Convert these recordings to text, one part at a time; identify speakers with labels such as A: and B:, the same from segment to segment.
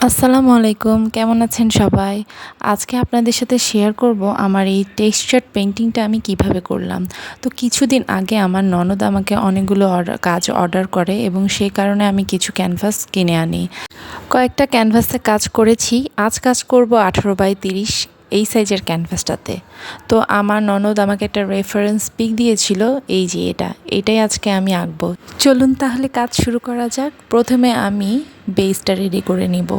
A: আসসালামু আলাইকুম, কেমন আছেন সবাই? আজকে আপনাদের সাথে শেয়ার করব আমার এই টেক্সচার পেইন্টিংটা আমি কিভাবে করলাম। তো কিছুদিন আগে আমার ননদ আমাকে অনেকগুলো কাজ অর্ডার করে এবং সেই কারণে আমি কিছু ক্যানভাস কিনে আনি। কয়েকটা ক্যানভাসে কাজ করেছি। আজ কাজ করব 18x30 এই সাইজের ক্যানভাসটাতে। তো আমার ননদ আমাকে একটা রেফারেন্স পিক দিয়েছিল, এই যে এটাই আজকে আমি আঁকবো। চলুন তাহলে কাজ শুরু করা যাক। প্রথমে আমি বেসটা রেডি করে নিব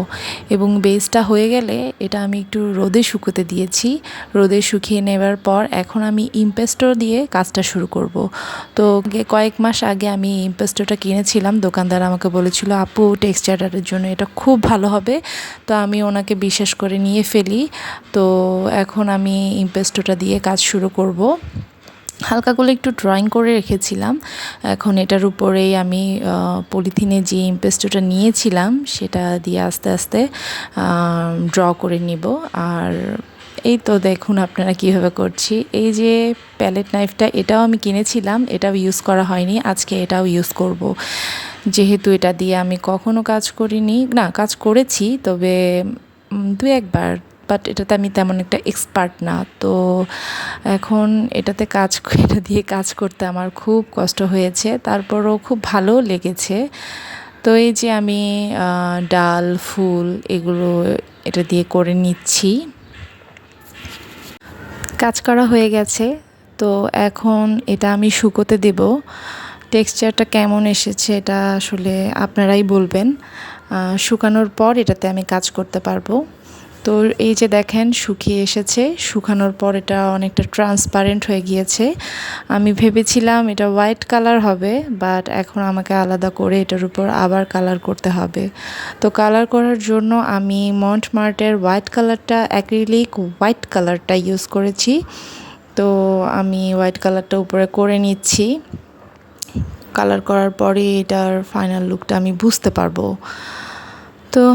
A: এবং বেসটা হয়ে গেলে এটা আমি একটু রোদে শুকোতে দিয়েছি। রোদে শুকিয়ে নেবার পর এখন আমি ইমপেস্টর দিয়ে কাজটা শুরু করব। তো কয়েক মাস আগে আমি ইমপেস্টরটা কিনেছিলাম। দোকানদার আমাকে বলেছিল, আপু টেক্সচারের জন্য এটা খুব ভালো হবে। তো আমি ওনাকে বিশ্বাস করে নিয়ে ফেলি। তো এখন আমি ইমপেস্টরটা দিয়ে কাজ শুরু করব। হালকা করে একটু ড্রয়িং করে রেখেছিলাম। এখন এটার উপরেই আমি পলিথিনে যে ইমপেস্টোটা নিয়েছিলাম সেটা দিয়ে আস্তে আস্তে ড্র করে নিব। আর এই তো দেখুন আপনারা কীভাবে করছি। এই যে প্যালেট নাইফটা, এটাও আমি কিনেছিলাম, এটাও ইউজ করা হয়নি, আজকে এটাও ইউজ করব। যেহেতু এটা দিয়ে আমি কখনো কাজ করিনি, না কাজ করেছি তবে দু একবার, বাট এটাতে আমি তেমন একটা এক্সপার্ট না। তো এখন এটা দিয়ে কাজ করতে আমার খুব কষ্ট হয়েছে, তারপরও খুব ভালো লেগেছে। তো এই যে আমি ডাল ফুল এগুলো এটা দিয়ে করে নিচ্ছি। কাজ করা হয়ে গেছে। তো এখন এটা আমি শুকোতে দেব। টেক্সচারটা কেমন এসেছে এটা আসলে আপনারাই বলবেন। শুকানোর পর এটাতে আমি কাজ করতে পারবো। তো এই যে দেখেন শুকিয়ে এসেছে। শুকানোর পর এটা অনেকটা ট্রান্সপারেন্ট হয়ে গিয়েছে। আমি ভেবেছিলাম এটা হোয়াইট কালার হবে, বাট এখন আমাকে আলাদা করে এটার উপর আবার কালার করতে হবে। তো কালার করার জন্য আমি মন্টমার্টের হোয়াইট কালারটা, অ্যাক্রিলিক হোয়াইট কালারটা ইউজ করেছি। তো আমি হোয়াইট কালারটা উপরে করে নিচ্ছি। কালার করার পরে এটার ফাইনাল লুকটা আমি বুঝতে পারবো। তো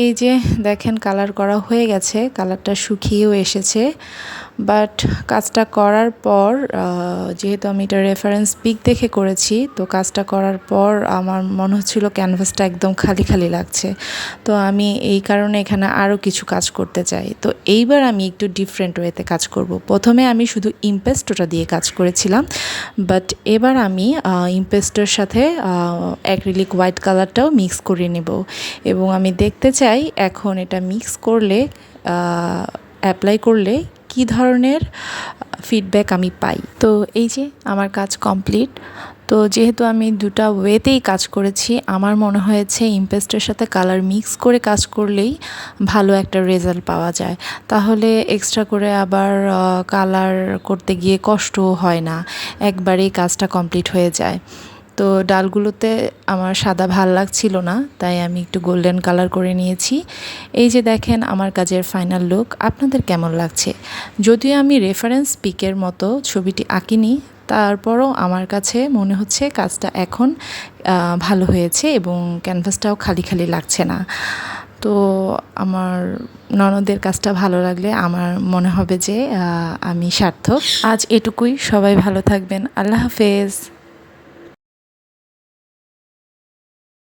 A: এই যে দেখেন কালার করা হয়ে গেছে, কালারটা শুকিয়েও এসেছে। বাট কাজটা করার পর যেহেতু আমি এটা রেফারেন্স পিক দেখে করেছি, তো কাজটা করার পর আমার মনে হচ্ছিল ক্যানভাসটা একদম খালি খালি লাগছে। তো আমি এই কারণে এখানে আরও কিছু কাজ করতে চাই। তো এইবার আমি একটু ডিফারেন্ট ওয়েতে কাজ করব। প্রথমে আমি শুধু ইমপেস্টোটা দিয়ে কাজ করেছিলাম, বাট এবার আমি ইমপেস্টোর সাথে অ্যাক্রিলিক হোয়াইট কালারটাও মিক্স করে নেব এবং আমি দেখতে চাই এখন এটা মিক্স করলে, অ্যাপ্লাই করলে কী ধরনের ফিডব্যাক আমি পাই। তো এই যে আমার কাজ কমপ্লিট। তো যেহেতু আমি দুটা ওয়েতেই কাজ করেছি, আমার মনে হয়েছে ইমপেস্টের সাথে কালার মিক্স করে কাজ করলেই ভালো একটা রেজাল্ট পাওয়া যায়। তাহলে এক্সট্রা করে আবার কালার করতে গিয়ে কষ্টও হয় না, একবারেই কাজটা কমপ্লিট হয়ে যায়। তো ডালগুলোতে আমার সাদা ভাল লাগছিল না, তাই আমি একটু গোল্ডেন কালার করে নিয়েছি। এই যে দেখেন আমার কাজের ফাইনাল লুক। আপনাদের কেমন লাগছে? যদিও আমি রেফারেন্স পিকের মতো ছবিটি আঁকিনি, তারপরও আমার কাছে মনে হচ্ছে কাজটা এখন ভালো হয়েছে এবং ক্যানভাসটাও খালি খালি লাগছে না। তো আমার ননদের কাজটা ভালো লাগলে আমার মনে হবে যে আমি সার্থক। আজ এটুকুই। সবাই ভালো থাকবেন। আল্লাহ হাফেজ।